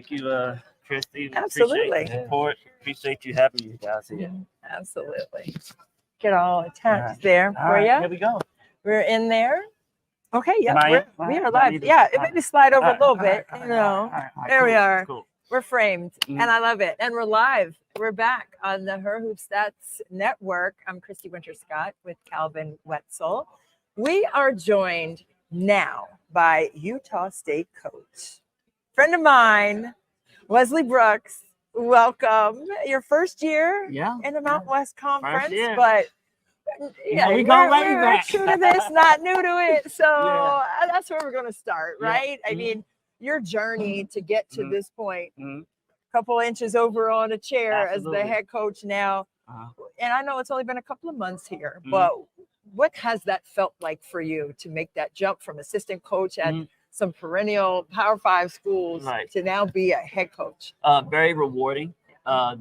Thank you, Christy. Absolutely. Appreciate the support. Appreciate you having you guys here. Absolutely. Get all attached Right. there All for right, you. here we go. We're in there. Okay, yeah, Am I in? we are Do I live. need to- Yeah, all maybe slide over right, a little all right, bit. all right, You know, all right, there we cool, are. Cool. We're framed, Mhm. and I love it. And we're live. We're back on the Her Hoop Stats Network. I'm Christy Winter-Scott with Calvin Wetzel. We are joined now by Utah State coach, friend of mine, Wesley Brooks. Welcome. Your first year in the Mountain West Conference, year. but yeah, we gonna let you we're back. true to this, not new to it. So that's where we're going to start, right? I mean, your journey to get to this point, a couple inches over on a chair as the head coach now. And I know it's only been a couple of months here, but what has that felt like for you to make that jump from assistant coach at some perennial Power 5 schools to now be a head coach? Very rewarding.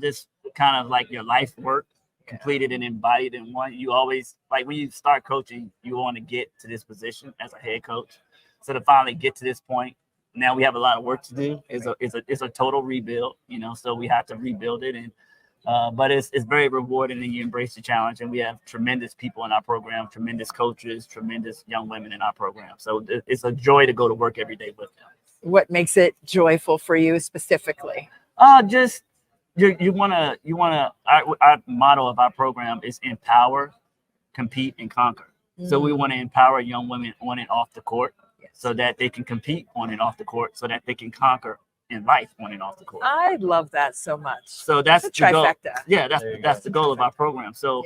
Just kind of like your life work completed and embodied in one. You always, like when you start coaching, you want to get to this position as a head coach. So to finally get to this point, now we have a lot of work to do. It's a total rebuild, so we have to rebuild it. And but it's very rewarding, and you embrace the challenge. And we have tremendous people in our program, tremendous coaches, tremendous young women in our program. So it's a joy to go to work every day with them. What makes it joyful for you specifically? Just you want to. Our motto of our program is empower, compete, and conquer. So we want to empower young women on and off the court, so that they can compete on and off the court, so that they can conquer in life on and off the court. I love that so much. So that's the trifecta. Goal. Yeah, that's the goal of our program. So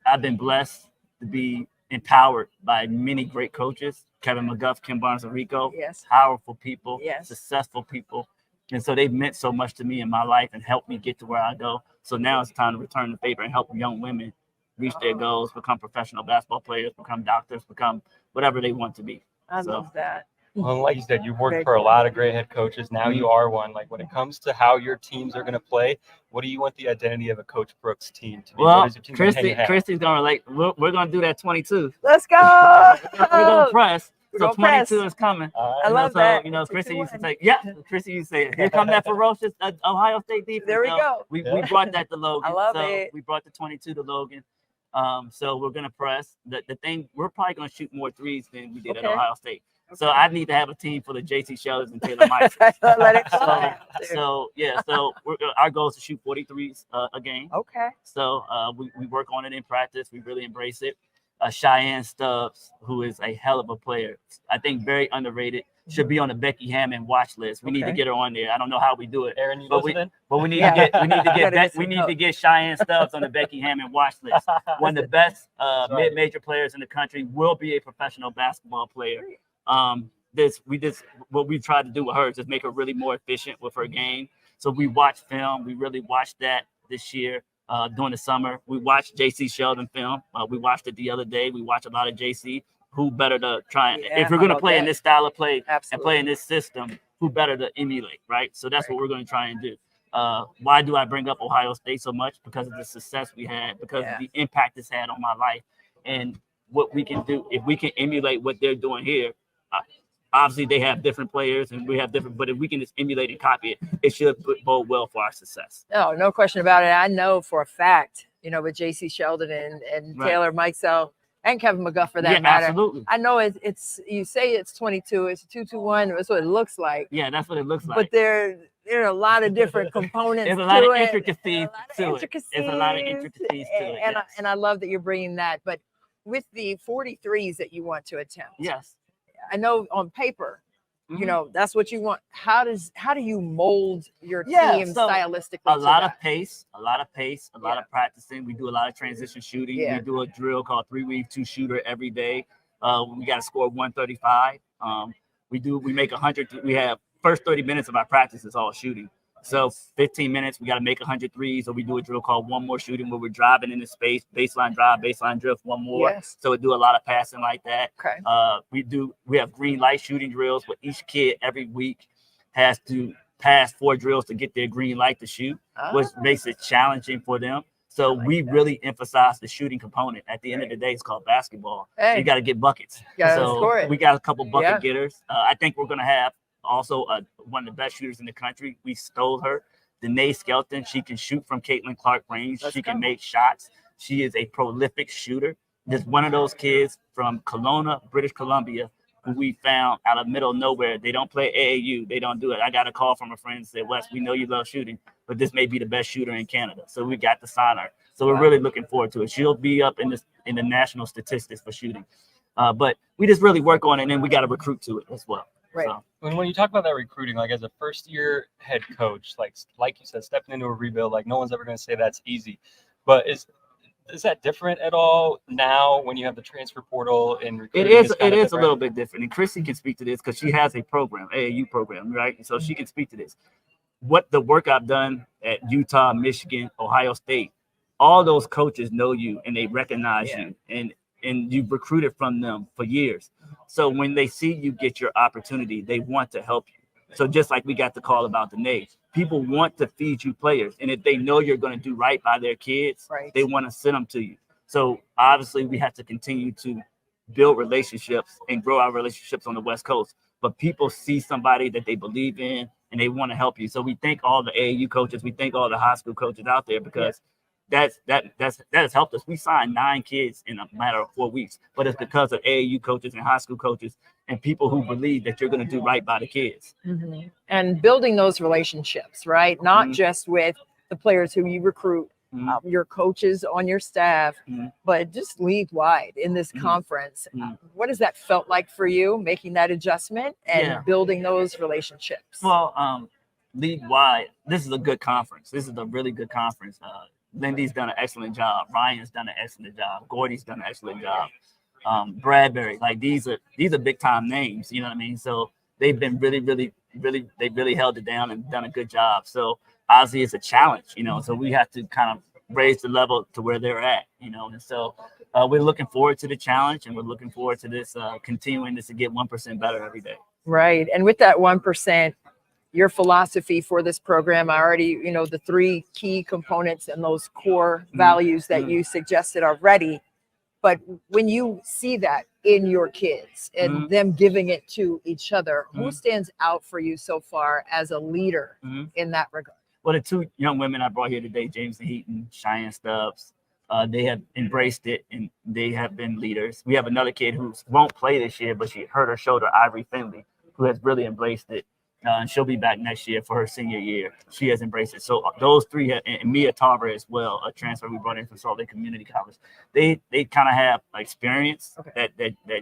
I've been blessed to be empowered by many great coaches, Kevin McGuff, Kim Barnes and Rico, powerful people, successful people. And so they've meant so much to me in my life and helped me get to where I go. So now it's time to return the favor and help young women reach their goals, become professional basketball players, become doctors, become whatever they want to be. I love that. Well, like you said, you've worked for a lot of great head coaches. Now you are one. Like when it comes to how your teams are going to play, what do you want the identity of a Coach Brooks team to be? Well, Christy's going to like, we're going to do that 22. Let's go. We're going to press. So 22 is coming. I love that. Christy used to say, Christy used to say, here come that ferocious Ohio State defense. There we go. We brought that to Logan. I love it. We brought the 22 to Logan. So we're going to press. The thing, we're probably going to shoot more threes than we did at Ohio State. So I need to have a team full of JC Sheldons and Taylor Meister. Let it fly. So our goal is to shoot 43s a game. Okay. So we work on it in practice. We really embrace it. Cheyenne Stubbs, who is a hell of a player, I think very underrated, should be on the Becky Hammond watch list. We need to get her on there. I don't know how we do it, Aaron, but we need to get Cheyenne Stubbs on the Becky Hammond watch list. One of the best mid-major players in the country, will be a professional basketball player. What we tried to do with her is just make her really more efficient with her game. So we watch film. We really watched that this year. During the summer, we watched JC Sheldon film. We watched it the other day. We watch a lot of JC. Who better to try? If we're going to play in this style of play and play in this system, who better to emulate, right? So that's what we're going to try and do. Why do I bring up Ohio State so much? Because of the success we had, because of the impact it's had on my life, and what we can do. If we can emulate what they're doing here, obviously they have different players and we have different, but if we can just emulate and copy it, it should bode well for our success. No question about it. I know for a fact, with JC Sheldon and Taylor Meixel and Kevin McGuff for that matter. Absolutely. I know it's you say it's 22, it's 2-2-1. That's what it looks like. Yeah, that's what it looks like. But there are a lot of different components. There's a lot of intricacies to it. There's a lot of intricacies to it. And I love that you're bringing that. But with the 43s that you want to attempt. Yes. I know on paper, that's what you want. How do you mold your team stylistically? A lot of pace, a lot of practicing. We do a lot of transition shooting. We do a drill called 3-weave 2-shooter every day. We got to score 135. We make 100. We have first 30 minutes of our practice is all shooting. So 15 minutes, we got to make 100 threes, or we do a drill called one more shooting where we're driving into space, baseline drive, baseline drift, one more. Yes. So we do a lot of passing like that. Okay. We have green light shooting drills where each kid every week has to pass 4 drills to get their green light to shoot, which makes it challenging for them. So we really emphasize the shooting component. At the end of the day, it's called basketball. Hey. You got to get buckets. So we got a couple bucket getters. I think we're going to have also one of the best shooters in the country. We stole her. Danae Skelton, she can shoot from Caitlin Clark range. She can make shots. She is a prolific shooter. Just one of those kids from Kelowna, British Columbia, who we found out of middle of nowhere. They don't play AAU. They don't do it. I got a call from a friend and said, Wes, we know you love shooting, but this may be the best shooter in Canada. So we got to sign her. So we're really looking forward to it. She'll be up in the national statistics for shooting. But we just really work on it, and then we got to recruit to it as well. Right. So. When you talk about that recruiting, like as a first-year head coach, like you said, stepping into a rebuild, like no one's ever going to say that's easy. But is that different at all now when you have the transfer portal and recruiting? It is a little bit different. And Chrissy can speak to this because she has a program, AAU program, right? And so she can speak to this. What the work I've done at Utah, Michigan, Ohio State, all those coaches know you and they recognize you, and you've recruited from them for years. So when they see you get your opportunity, they want to help you. So just like we got the call about the Nays, people want to feed you players. And if they know you're going to do right by their kids, they want to send them to you. So obviously we have to continue to build relationships and grow our relationships on the West Coast. But people see somebody that they believe in and they want to help you. So we thank all the AAU coaches. We thank all the high school coaches out there because that has helped us. We signed 9 kids in a matter of 4 weeks, but it's because of AAU coaches and high school coaches and people who believe that you're going to do right by the kids. Mm-hmm. And building those relationships, right? Not just with the players who you recruit, your coaches on your staff, but just league wide in this conference. What has that felt like for you, making that adjustment and building those relationships? Well, league wide, this is a good conference. This is a really good conference. Lindy's done an excellent job. Ryan's done an excellent job. Gordy's done an excellent job. Bradbury, like these are big time names. You know what I mean? So they've been they really held it down and done a good job. So obviously it's a challenge, you know. So we have to kind of raise the level to where they're at, you know. And so we're looking forward to the challenge, and we're looking forward to this continuing this to get 1% better every day. Right, and with that 1%. Your philosophy for this program, I already, you know, the 3 key components and those core values that you suggested already. But when you see that in your kids and them giving it to each other, who stands out for you so far as a leader in that regard? Well, the 2 young women I brought here today, Jameson Heaton, Cheyenne Stubbs, they have embraced it and they have been leaders. We have another kid who won't play this year, but she hurt her shoulder, Ivory Finley, who has really embraced it. And she'll be back next year for her senior year. She has embraced it. So those 3, and Mia Tarver as well, a transfer we brought in from Salt Lake Community College. They kind of have experience, that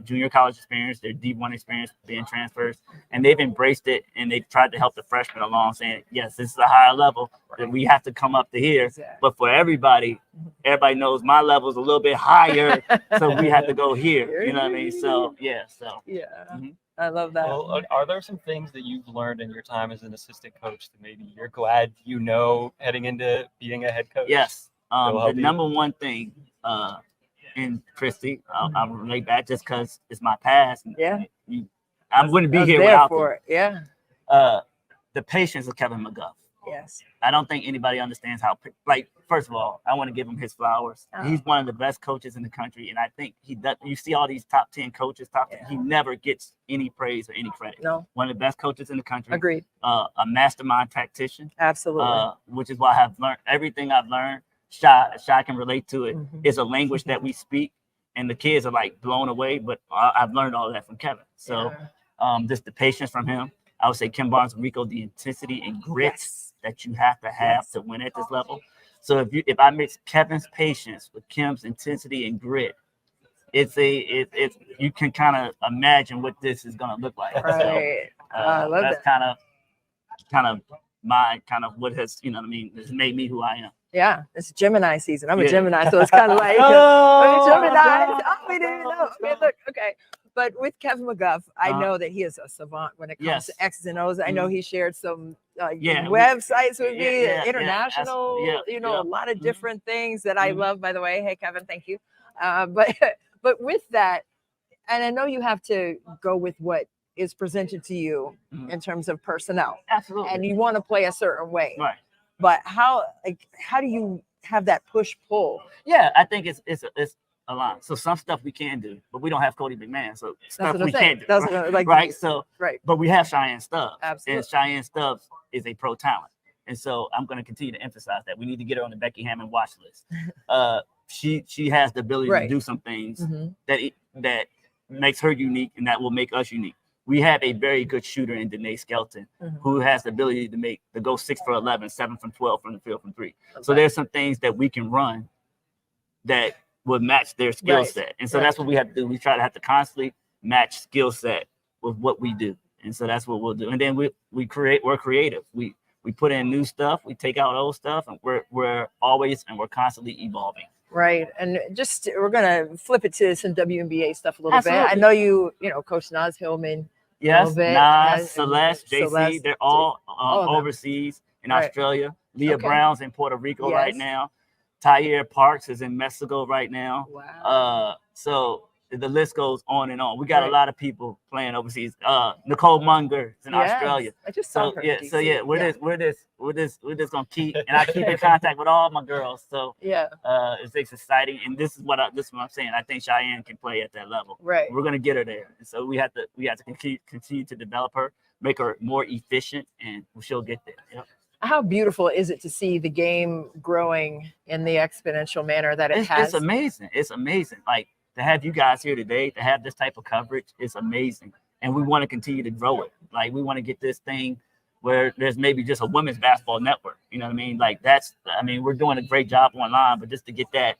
junior college experience, their D1 experience being transfers, and they've embraced it, and they've tried to help the freshmen along, saying, yes, this is a higher level, that we have to come up to here. But for everybody knows my level is a little bit higher, so we have to go here. You know what I mean? So, yeah. I love that. Well, are there some things that you've learned in your time as an assistant coach that maybe you're glad you know heading into being a head coach? Yes. The number one thing, and Christy, I'll relate back just because it's my past. I wouldn't be here without it. Yeah. The patience of Kevin McGuff. Yes. I don't think anybody understands how, first of all, I want to give him his flowers. He's one of the best coaches in the country. And I think he does. You see all these top 10 coaches, he never gets any praise or any credit. No. One of the best coaches in the country. Agreed. A mastermind tactician. Absolutely. Which is why I have learned everything I've learned. Shy can relate to it. It's a language that we speak, and the kids are blown away. But I've learned all of that from Kevin. So just the patience from him. I would say Kim Barnes and Rico, the intensity and grit that you have to win at this level. So if I mix Kevin's patience with Kim's intensity and grit, it's you can kind of imagine what this is going to look like. Right. So, I love that's that. kind of what has, you know what I mean, has made me who I am. Yeah, it's Gemini season. I'm a Gemini, so it's kind of like Gemini. Oh, we didn't know. Okay, look, okay. But with Kevin McGuff, I know that he is a savant when it comes to X's and O's. I know he shared some websites with me, international, a lot of different things that I love, by the way. Hey, Kevin, thank you. But with that, and I know you have to go with what is presented to you in terms of personnel. Absolutely. And you want to play a certain way. Right. But how do you have that push-pull? Yeah, I think it's a line. So some stuff we can do, but we don't have Cody McMahon. So stuff what I'm we saying. can't do. That's what, like, right. So right. but we have Cheyenne Stubbs. Absolutely. And Cheyenne Stubbs is a pro talent. And so I'm going to continue to emphasize that. We need to get her on the Becky Hammond watch list. She has the ability to do some things that makes her unique and that will make us unique. We have a very good shooter in Danae Skelton who has the ability to go 6 for 11, 7 from 12 from the field from 3. Okay. So there's some things that we can run that would match their skill set. And so that's what we have to do. We try to have to constantly match skill set with what we do. And so that's what we'll do. And then we're creative. We put in new stuff, we take out old stuff, and we're constantly evolving. Right. And just we're gonna flip it to some WNBA stuff a little Absolutely. bit. I know you know, Coach Naz Hillman. Yes, Nas, Celeste, JC, they're all overseas in Australia. Leah Brown's in Puerto Rico right now. Tyre Parks is in Mexico right now. Wow. So the list goes on and on. We got a lot of people playing overseas. Nicole Munger is in Australia. I just saw her. We're just gonna keep, and I keep in contact with all my girls. So it's exciting, and this is what I'm saying. I think Cheyenne can play at that level. Right. We're gonna get her there, and so we have to continue to develop her, make her more efficient, and she'll get there. Yep. How beautiful is it to see the game growing in the exponential manner that it has? It's amazing. It's amazing. Like, to have you guys here today, to have this type of coverage is amazing. And we want to continue to grow it. Like, we want to get this thing where there's maybe just a women's basketball network. You know what I mean? Like, we're doing a great job online, but just to get that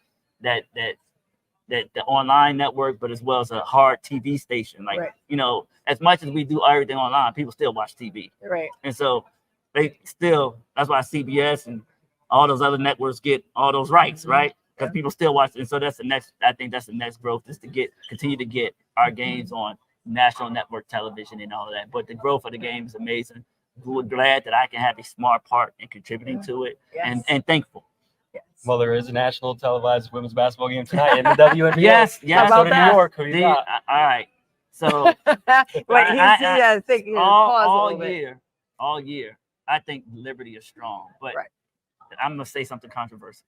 the online network, but as well as a hard TV station. Like, you know, as much as we do everything online, people still watch TV. Right. And so that's why CBS and all those other networks get all those rights, right? Because people still watch it. And so I think that's the next growth, is to continue to get our games on national network television and all of that. But the growth of the game is amazing. We're glad that I can have a smart part in contributing to it, and thankful. Yes. Well, there is a national televised women's basketball game tonight in the WNBA. Yes. How about New York? Who you got? All right. So all year, I think Liberty is strong, but I'm gonna say something controversial.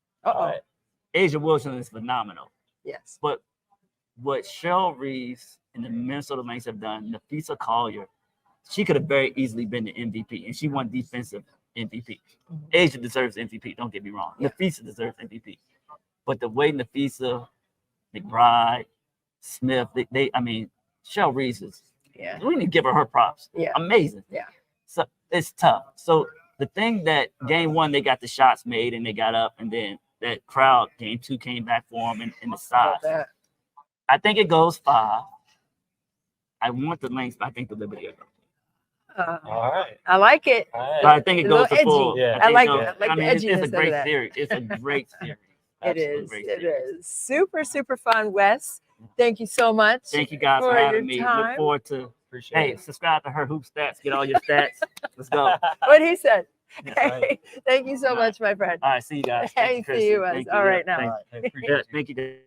Asia Wilson is phenomenal. Yes. But what Cheryl Reeves and the Minnesota Lynx have done, Nafisa Collier, she could have very easily been the MVP, and she won defensive MVP. Asia deserves MVP, don't get me wrong. Nafisa deserves MVP. But the way Nafisa, McBride, Smith, Cheryl Reeves is, we need to give her props. Yeah. Amazing. Yeah. So it's tough. So the thing that game 1, they got the shots made and they got up, and then that crowd, game 2 came back for them in the size. I think it goes 5. I want the Lynx, but I think the Liberty. All right. I like it. Right. But I think it goes to full. Yeah. I like the edginess it's a great of that. series. It's a great series. It is. Super, super fun, Wes. Thank you so much. Thank you guys for having me. Time. Look forward to. Subscribe to her hoop stats. Get all your stats. Let's go. What he said. Right. Hey, thank you so much, my friend. All right. See you guys. Hey, see you, Wes. All right, now. All right. Thank you.